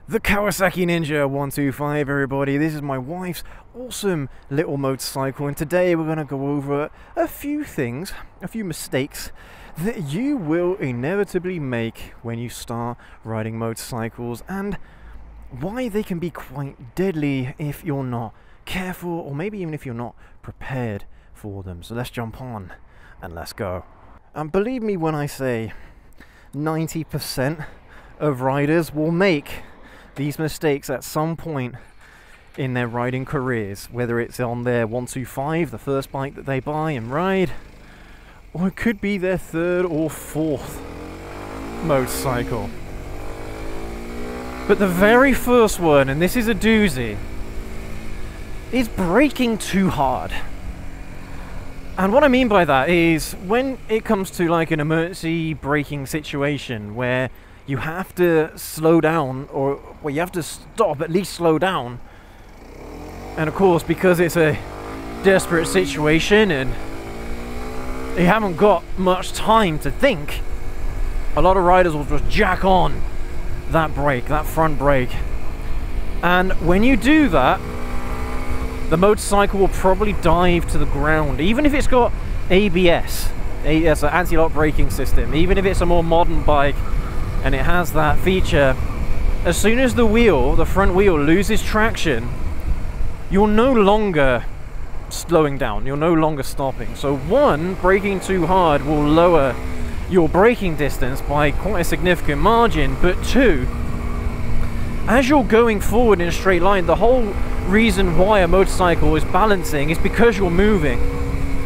The Kawasaki Ninja 125, everybody. This is my wife's awesome little motorcycle, and today we're going to go over a few things, a few mistakes that you will inevitably make when you start riding motorcycles, and why they can be quite deadly if you're not careful, or maybe even if you're not prepared for them. So let's jump on and let's go. And believe me when I say 90% of riders will make these mistakes at some point in their riding careers, whether it's on their 125, the first bike that they buy and ride, or it could be their third or fourth motorcycle. But the very first one, and this is a doozy, is braking too hard. And what I mean by that is when it comes to like an emergency braking situation where you have to slow down, or you have to stop, at least slow down. And of course, because it's a desperate situation and you haven't got much time to think, a lot of riders will just jack on that brake, that front brake. And when you do that, the motorcycle will probably dive to the ground, even if it's got ABS, an anti-lock braking system, even if it's a more modern bike and it has that feature. As soon as the front wheel loses traction, you're no longer slowing down, you're no longer stopping. So one, braking too hard will lower your braking distance by quite a significant margin, but two, as you're going forward in a straight line, the whole reason why a motorcycle is balancing is because you're moving.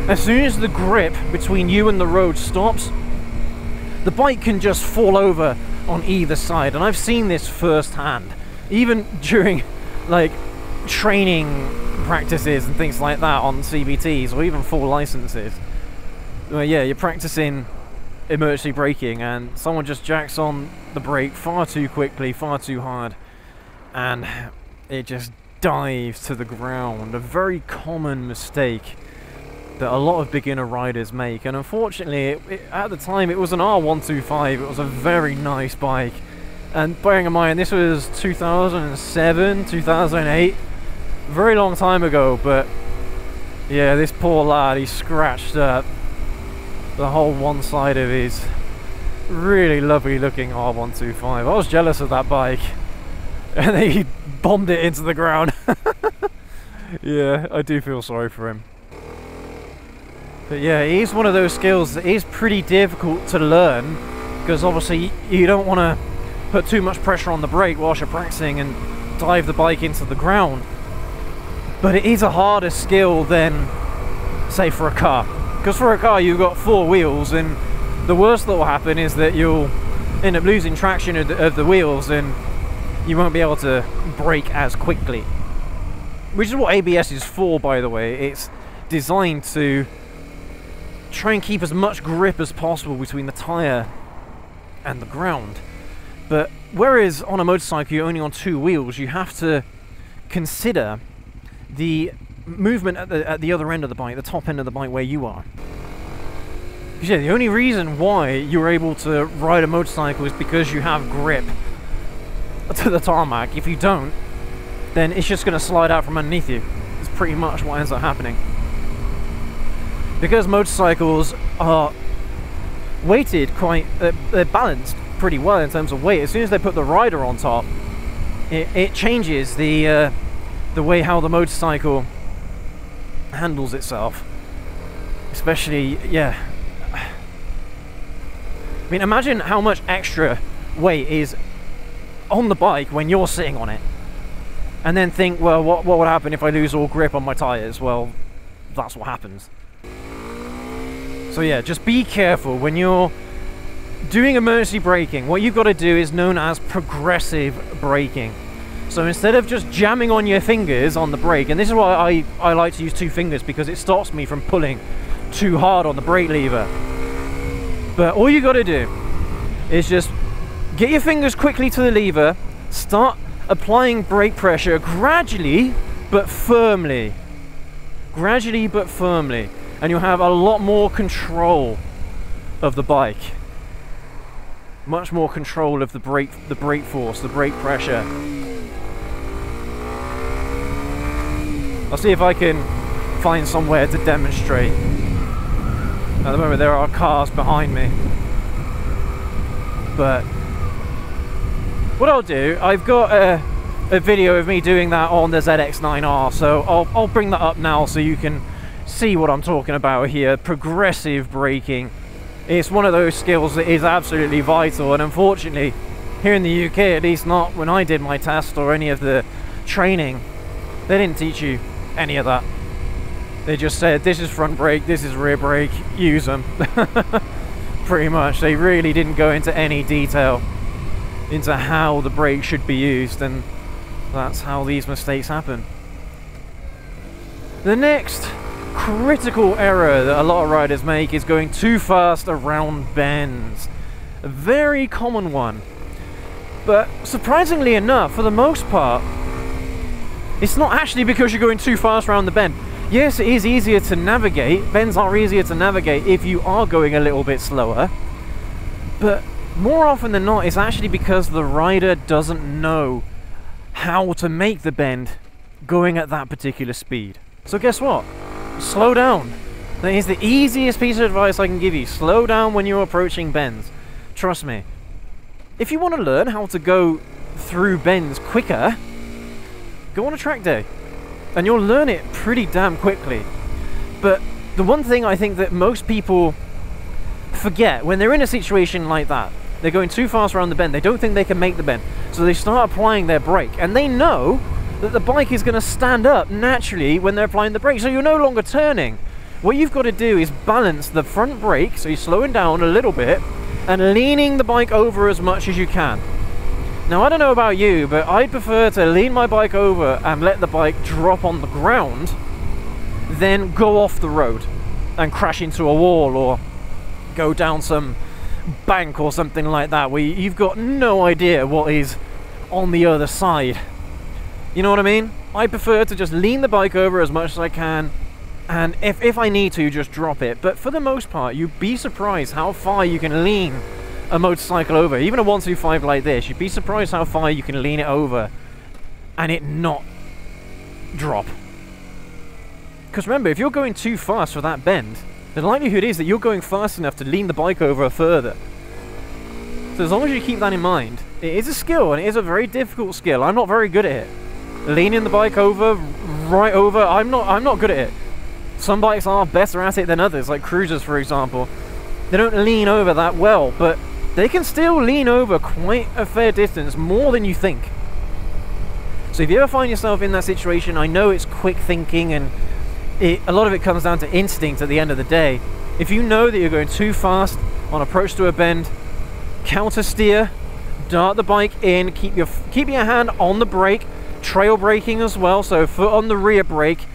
As soon as the grip between you and the road stops, the bike can just fall over on either side. And I've seen this firsthand, even during like training practices and things like that on CBTs or even full licenses. Well, yeah, you're practicing emergency braking and someone just jacks on the brake far too quickly, far too hard, and it just dives to the ground. A very common mistake that a lot of beginner riders make. And unfortunately, at the time it was an R125, it was a very nice bike, and bearing in mind this was 2007, 2008, very long time ago. But yeah, this poor lad, he scratched up the whole one side of his really lovely looking R125. I was jealous of that bike, and he bombed it into the ground. Yeah, I do feel sorry for him. But yeah, it is one of those skills that is pretty difficult to learn, because obviously you don't want to put too much pressure on the brake whilst you're practicing and dive the bike into the ground. But it is a harder skill than, say, for a car. Because for a car you've got four wheels, and the worst that will happen is that you'll end up losing traction of the wheels and you won't be able to brake as quickly. Which is what ABS is for, by the way. It's designed to try and keep as much grip as possible between the tyre and the ground. But whereas on a motorcycle you're only on two wheels, you have to consider the movement at the other end of the bike, the top end of the bike where you are. Because yeah, the only reason why you're able to ride a motorcycle is because you have grip to the tarmac. If you don't, then it's just going to slide out from underneath you. It's pretty much what ends up happening. Because motorcycles are weighted they're balanced pretty well in terms of weight. As soon as they put the rider on top, it changes the way how the motorcycle handles itself. Especially, yeah. I mean, imagine how much extra weight is on the bike when you're sitting on it, and then think, well, what would happen if I lose all grip on my tires? Well, that's what happens. So yeah, just be careful when you're doing emergency braking. What you've got to do is known as progressive braking. So instead of just jamming on your fingers on the brake, and this is why I like to use two fingers, because it stops me from pulling too hard on the brake lever. But all you got to do is just get your fingers quickly to the lever, start applying brake pressure gradually but firmly. Gradually but firmly. And you'll have a lot more control of the bike. much more control of the brake force, the brake pressure, I'll see if I can find somewhere to demonstrate. At the moment there are cars behind me. But what I'll do, I've got a video of me doing that on the ZX9R, so I'll bring that up now so you can see what I'm talking about here. Progressive braking. It's one of those skills that is absolutely vital, and unfortunately here in the UK, at least not when I did my test or any of the training, they didn't teach you any of that. They just said, this is front brake, this is rear brake, use them. Pretty much. They really didn't go into any detail into how the brake should be used, and that's how these mistakes happen. The next critical error that a lot of riders make is going too fast around bends. A very common one. But surprisingly enough, for the most part, it's not actually because you're going too fast around the bend. Yes, it is easier to navigate. Bends are easier to navigate if you are going a little bit slower. But more often than not, it's actually because the rider doesn't know how to make the bend going at that particular speed. So guess what? Slow down. That is the easiest piece of advice I can give you. Slow down when you're approaching bends. Trust me. If you want to learn how to go through bends quicker, go on a track day and you'll learn it pretty damn quickly. But the one thing I think that most people forget when they're in a situation like that, they're going too fast around the bend, they don't think they can make the bend, so they start applying their brake, and they know that the bike is going to stand up naturally when they're applying the brake, so you're no longer turning. What you've got to do is balance the front brake, so you're slowing down a little bit and leaning the bike over as much as you can. Now, I don't know about you, but I'd prefer to lean my bike over and let the bike drop on the ground than go off the road and crash into a wall or go down some bank or something like that where you've got no idea what is on the other side. You know what I mean? I prefer to just lean the bike over as much as I can, and if I need to, just drop it. But for the most part, you'd be surprised how far you can lean a motorcycle over. Even a 125 like this, you'd be surprised how far you can lean it over and it not drop. Because remember, if you're going too fast for that bend, the likelihood is that you're going fast enough to lean the bike over further. So as long as you keep that in mind, it is a skill, and it is a very difficult skill. I'm not very good at it. Leaning the bike over, right over, I'm not good at it. Some bikes are better at it than others, like cruisers for example. They don't lean over that well, but they can still lean over quite a fair distance, more than you think. So if you ever find yourself in that situation, I know it's quick thinking, and a lot of it comes down to instinct at the end of the day. If you know that you're going too fast on approach to a bend, counter steer, dart the bike in, keep your hand on the brake, trail braking as well, so foot on the rear brake,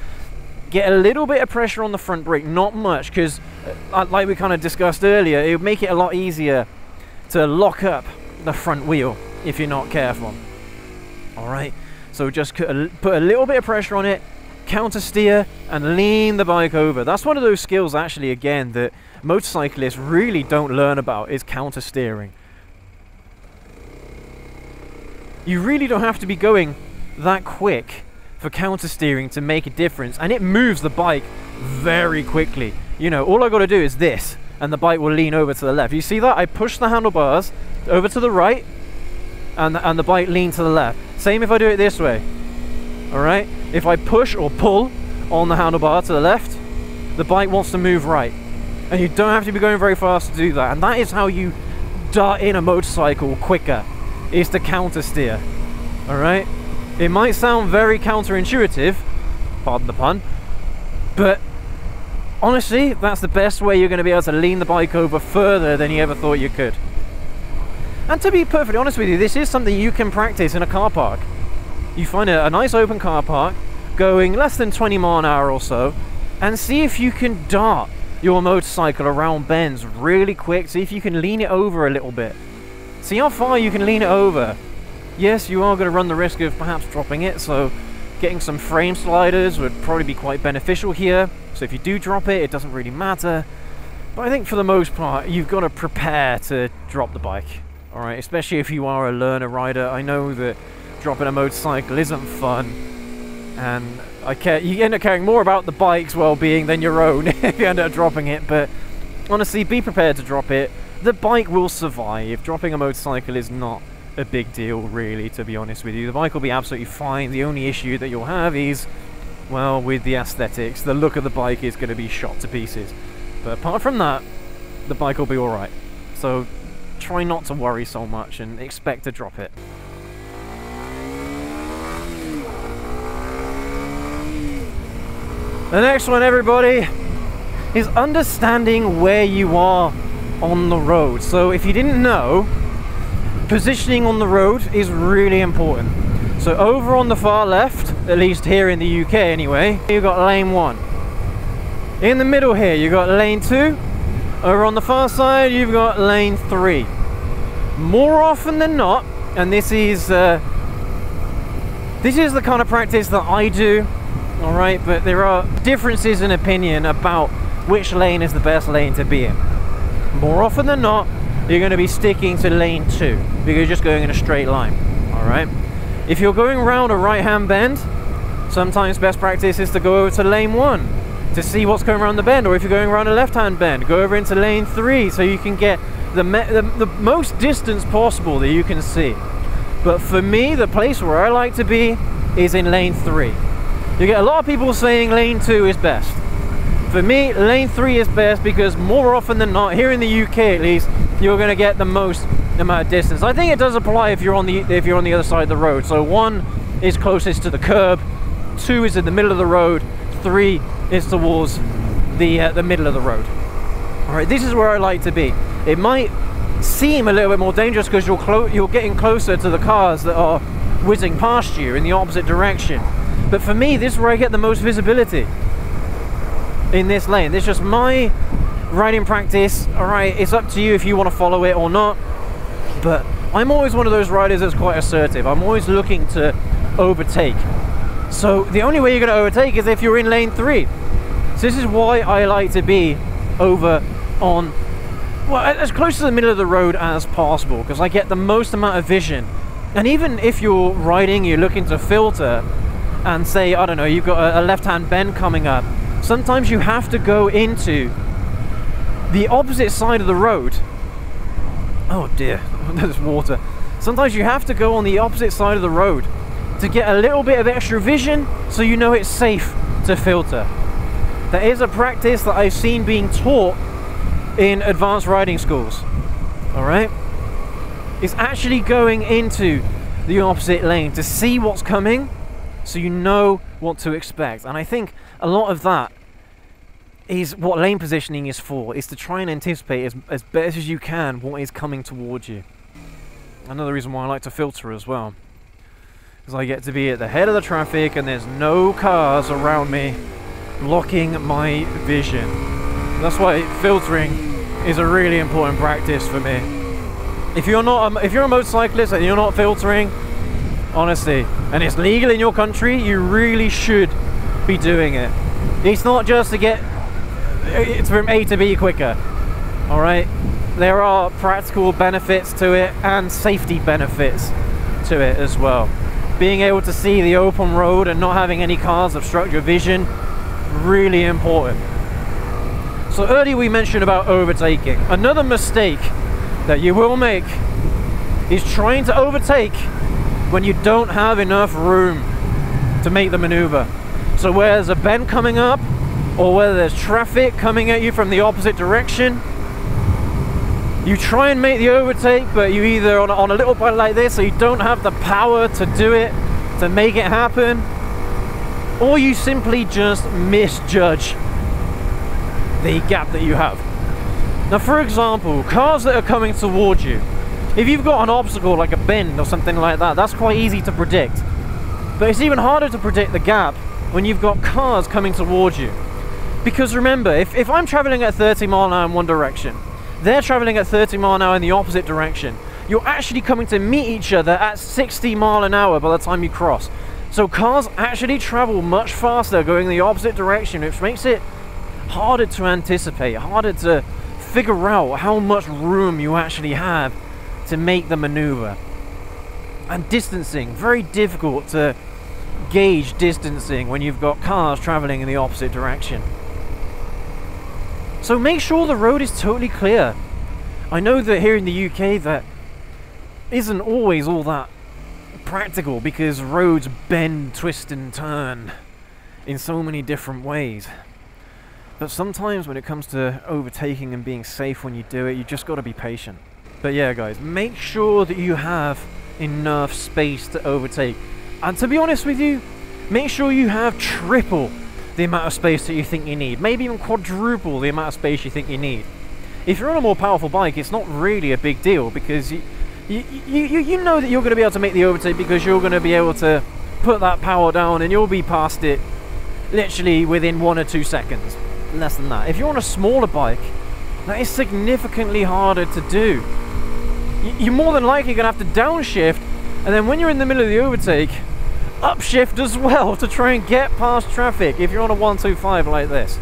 get a little bit of pressure on the front brake, not much, because like we kind of discussed earlier, it would make it a lot easier to lock up the front wheel if you're not careful. Alright, so just put a little bit of pressure on it, counter steer, and lean the bike over. That's one of those skills actually, again, that motorcyclists really don't learn about, is counter steering. You really don't have to be going that quick for counter steering to make a difference, and it moves the bike very quickly. You know, all I got to do is this, and the bike will lean over to the left. You see that? I push the handlebars over to the right, and the bike leans to the left. Same if I do it this way. Alright? If I push or pull on the handlebar to the left, the bike wants to move right. And you don't have to be going very fast to do that. And that is how you dart in a motorcycle quicker, is to counter steer. Alright? It might sound very counterintuitive, pardon the pun, but honestly, that's the best way you're going to be able to lean the bike over further than you ever thought you could. And to be perfectly honest with you, this is something you can practice in a car park. You find a nice open car park, going less than 20 miles an hour or so, and see if you can dart your motorcycle around bends really quick. See if you can lean it over a little bit. See how far you can lean it over. Yes, you are going to run the risk of perhaps dropping it, so getting some frame sliders would probably be quite beneficial here. So if you do drop it, it doesn't really matter. But I think for the most part, you've got to prepare to drop the bike. Alright, especially if you are a learner rider. I know that dropping a motorcycle isn't fun. And you end up caring more about the bike's well-being than your own if you end up dropping it. But honestly, be prepared to drop it. The bike will survive. Dropping a motorcycle is not a big deal, really, to be honest with you. The bike will be absolutely fine. The only issue that you'll have is, well, with the aesthetics. The look of the bike is going to be shot to pieces. But apart from that, the bike will be alright. So try not to worry so much and expect to drop it. The next one, everybody, is understanding where you are on the road. So if you didn't know, positioning on the road is really important. So over on the far left, at least here in the UK anyway, you've got lane 1. In the middle here, you've got lane 2. Over on the far side, you've got lane 3. More often than not, and this is the kind of practice that I do, alright, but there are differences in opinion about which lane is the best lane to be in. More often than not, you're going to be sticking to lane 2 because you're just going in a straight line, alright? If you're going around a right-hand bend, sometimes best practice is to go over to lane 1 to see what's going around the bend, or if you're going around a left-hand bend, go over into lane 3 so you can get the most distance possible that you can see. But for me, the place where I like to be is in lane 3. You get a lot of people saying lane 2 is best. For me, lane 3 is best because more often than not, here in the UK at least, you're going to get the most amount of distance. I think it does apply if you're on the other side of the road. So 1 is closest to the curb, 2 is in the middle of the road, 3 is towards the middle of the road. All right, this is where I like to be. It might seem a little bit more dangerous because you're getting closer to the cars that are whizzing past you in the opposite direction. But for me, this is where I get the most visibility. In this lane, this is just my riding practice. All right, it's up to you if you want to follow it or not. But I'm always one of those riders that's quite assertive. I'm always looking to overtake. So the only way you're going to overtake is if you're in lane 3. So this is why I like to be over on, well, as close to the middle of the road as possible, because I get the most amount of vision. And even if you're riding, you're looking to filter, and say, I don't know, you've got a left-hand bend coming up, sometimes you have to go into the opposite side of the road. Oh dear, there's water. Sometimes you have to go on the opposite side of the road to get a little bit of extra vision so you know it's safe to filter. That is a practice that I've seen being taught in advanced riding schools. Alright? It's actually going into the opposite lane to see what's coming so you know what to expect. And I think a lot of that is what lane positioning is for, is to try and anticipate as best as you can what is coming towards you. Another reason why I like to filter as well, because I get to be at the head of the traffic and there's no cars around me blocking my vision. That's why filtering is a really important practice for me. If you're a motorcyclist and you're not filtering, honestly, and it's legal in your country, you really should be doing it. It's not just to get it's from A to B quicker. All right, there are practical benefits to it and safety benefits to it as well. Being able to see the open road and not having any cars obstruct your vision, really important. So earlier we mentioned about overtaking. Another mistake that you will make is trying to overtake when you don't have enough room to make the maneuver. So where there's a bend coming up, or whether there's traffic coming at you from the opposite direction, you try and make the overtake, but you either on a little bike like this, so you don't have the power to do it, to make it happen, or you simply just misjudge the gap that you have. Now, for example, cars that are coming towards you, if you've got an obstacle like a bend or something like that, that's quite easy to predict. But it's even harder to predict the gap when you've got cars coming towards you. Because remember, if I'm traveling at 30 mile an hour in one direction, they're traveling at 30 mile an hour in the opposite direction, you're actually coming to meet each other at 60 mile an hour by the time you cross. So cars actually travel much faster going the opposite direction, which makes it harder to anticipate, harder to figure out how much room you actually have to make the maneuver. And distancing, very difficult to gauge distancing when you've got cars traveling in the opposite direction. So make sure the road is totally clear. I know that here in the UK that isn't always all that practical because roads bend, twist and turn in so many different ways. But sometimes when it comes to overtaking and being safe when you do it, you just got to be patient. But yeah guys, make sure that you have enough space to overtake. And to be honest with you, make sure you have triple the amount of space that you think you need. Maybe even quadruple the amount of space you think you need. If you're on a more powerful bike, it's not really a big deal because you know that you're going to be able to make the overtake because you're going to be able to put that power down and you'll be past it literally within 1 or 2 seconds. Less than that. If you're on a smaller bike, that is significantly harder to do. You're more than likely going to have to downshift, and then when you're in the middle of the overtake, upshift as well to try and get past traffic if you're on a 125 like this.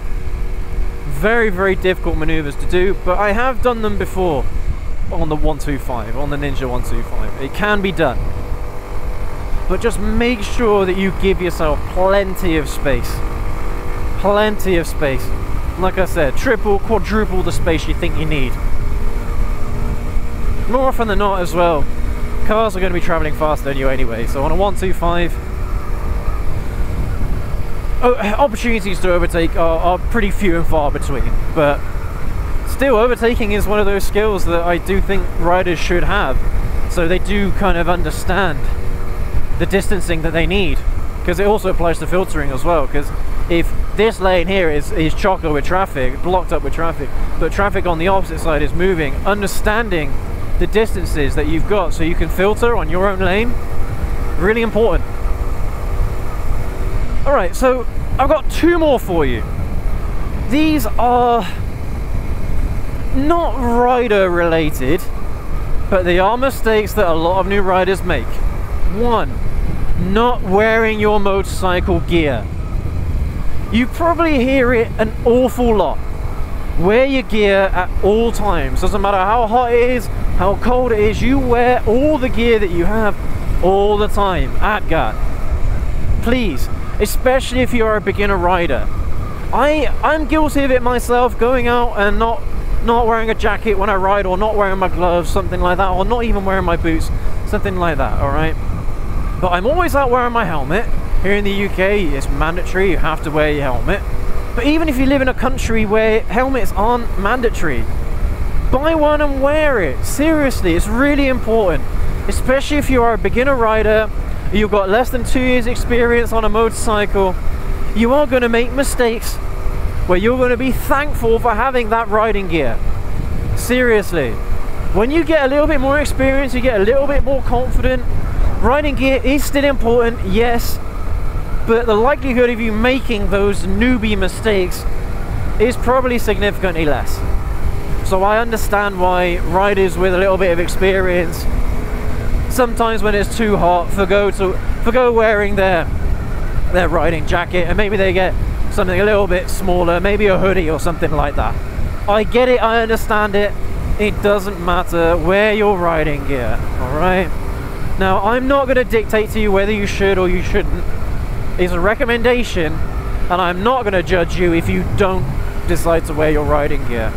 Very, very difficult maneuvers to do, but I have done them before on the 125, on the Ninja 125. It can be done. But just make sure that you give yourself plenty of space. Plenty of space. Like I said, triple, quadruple the space you think you need. More often than not as well, cars are going to be travelling faster than you anyway, so on a 125, opportunities to overtake are pretty few and far between, but still overtaking is one of those skills that I do think riders should have, so they do kind of understand the distancing that they need, because it also applies to filtering as well, because if this lane here is chocker with traffic, blocked up with traffic, but traffic on the opposite side is moving, understanding the distances that you've got so you can filter on your own lane, really important. Alright, so I've got 2 more for you. These are not rider related, but they are mistakes that a lot of new riders make. 1, not wearing your motorcycle gear. You probably hear it an awful lot. Wear your gear at all times. Doesn't matter how hot it is, how cold it is, you wear all the gear that you have all the time. ATGAT. Please, especially if you're a beginner rider. I'm guilty of it myself, going out and not wearing a jacket when I ride, or not wearing my gloves, something like that, or not even wearing my boots, something like that, alright? But I'm always out wearing my helmet. Here in the UK, it's mandatory, you have to wear your helmet. But even if you live in a country where helmets aren't mandatory, buy one and wear it. Seriously, it's really important. Especially if you are a beginner rider, you've got less than 2 years experience on a motorcycle, you are going to make mistakes where you're going to be thankful for having that riding gear. Seriously. When you get a little bit more experience, you get a little bit more confident. Riding gear is still important, yes, but the likelihood of you making those newbie mistakes is probably significantly less. So I understand why riders with a little bit of experience, sometimes when it's too hot, forgo wearing their riding jacket, and maybe they get something a little bit smaller, maybe a hoodie or something like that. I get it, I understand it. It doesn't matter, wear your riding gear, alright? Now, I'm not going to dictate to you whether you should or you shouldn't. It's a recommendation, and I'm not going to judge you if you don't decide to wear your riding gear.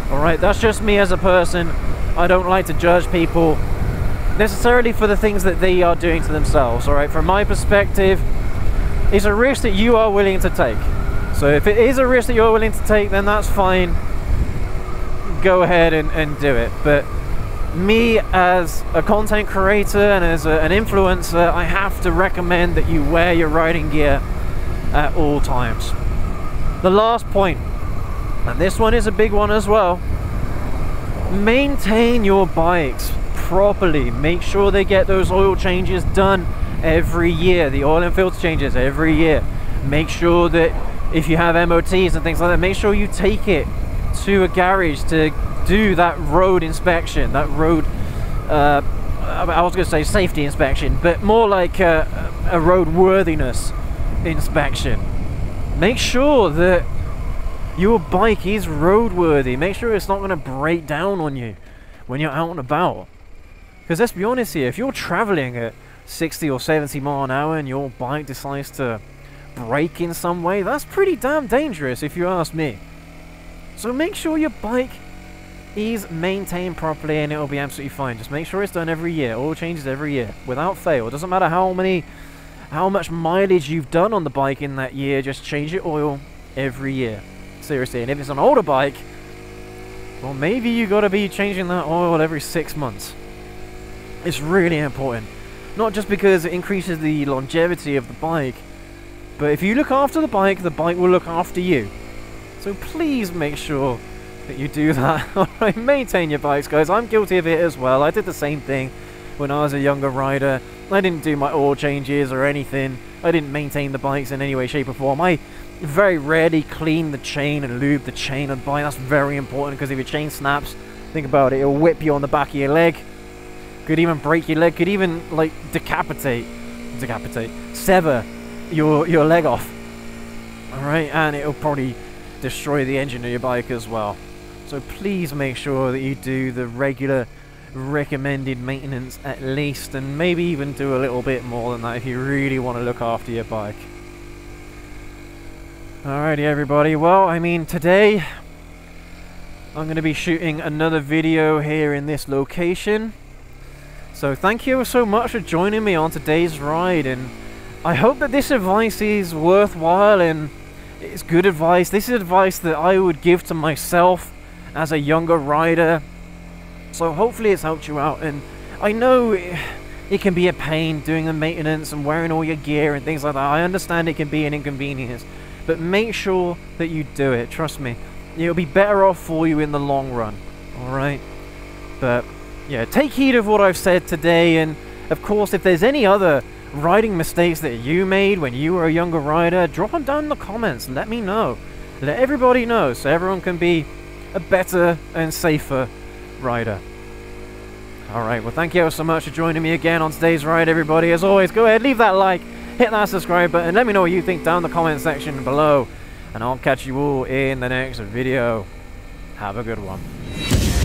Alright, that's just me as a person. I don't like to judge people necessarily for the things that they are doing to themselves. Alright, from my perspective, it's a risk that you are willing to take. So if it is a risk that you're willing to take, then that's fine. Go ahead and do it. But me as a content creator and as an influencer, I have to recommend that you wear your riding gear at all times. The last point, and this one is a big one as well, maintain your bikes properly. Make sure they get those oil changes done every year, the oil and filter changes every year. Make sure that if you have MOTs and things like that, make sure you take it to a garage to do that road inspection, that road I was going to say safety inspection, but more like a roadworthiness inspection. Make sure that your bike is roadworthy. Make sure it's not going to break down on you when you're out and about. Because let's be honest here, if you're traveling at 60 or 70 mile an hour and your bike decides to brake in some way, that's pretty damn dangerous if you ask me. So make sure your bike is maintained properly and it'll be absolutely fine. Just make sure it's done every year, oil changes every year, without fail. It doesn't matter how much mileage you've done on the bike in that year, just change your oil every year. Seriously, and if it's an older bike, well, maybe you gotta be changing that oil every 6 months. It's really important. Not just because it increases the longevity of the bike, but if you look after the bike will look after you. So please make sure that you do that. Alright, maintain your bikes, guys. I'm guilty of it as well. I did the same thing when I was a younger rider. I didn't do my oil changes or anything. I didn't maintain the bikes in any way, shape or form. I very rarely clean the chain and lube the chain of the bike. That's very important, because if your chain snaps, think about it, it'll whip you on the back of your leg. Could even break your leg. Could even, like, sever your leg off. Alright, and it'll probably destroy the engine of your bike as well. So please make sure that you do the regular recommended maintenance at least, and maybe even do a little bit more than that if you really want to look after your bike. Alrighty everybody, well, I mean, today I'm going to be shooting another video here in this location. So thank you so much for joining me on today's ride, and I hope that this advice is worthwhile and it's good advice. This is advice that I would give to myself as a younger rider. So hopefully it's helped you out, and I know it can be a pain doing the maintenance and wearing all your gear and things like that. I understand it can be an inconvenience, but make sure that you do it. Trust me, it'll be better off for you in the long run. Alright? But yeah, take heed of what I've said today, and of course if there's any other riding mistakes that you made when you were a younger rider, drop them down in the comments. Let me know. Let everybody know, so everyone can be a better and safer rider. Alright, well thank you so much for joining me again on today's ride, everybody. As always, go ahead, leave that like, hit that subscribe button, let me know what you think down in the comment section below, and I'll catch you all in the next video. Have a good one.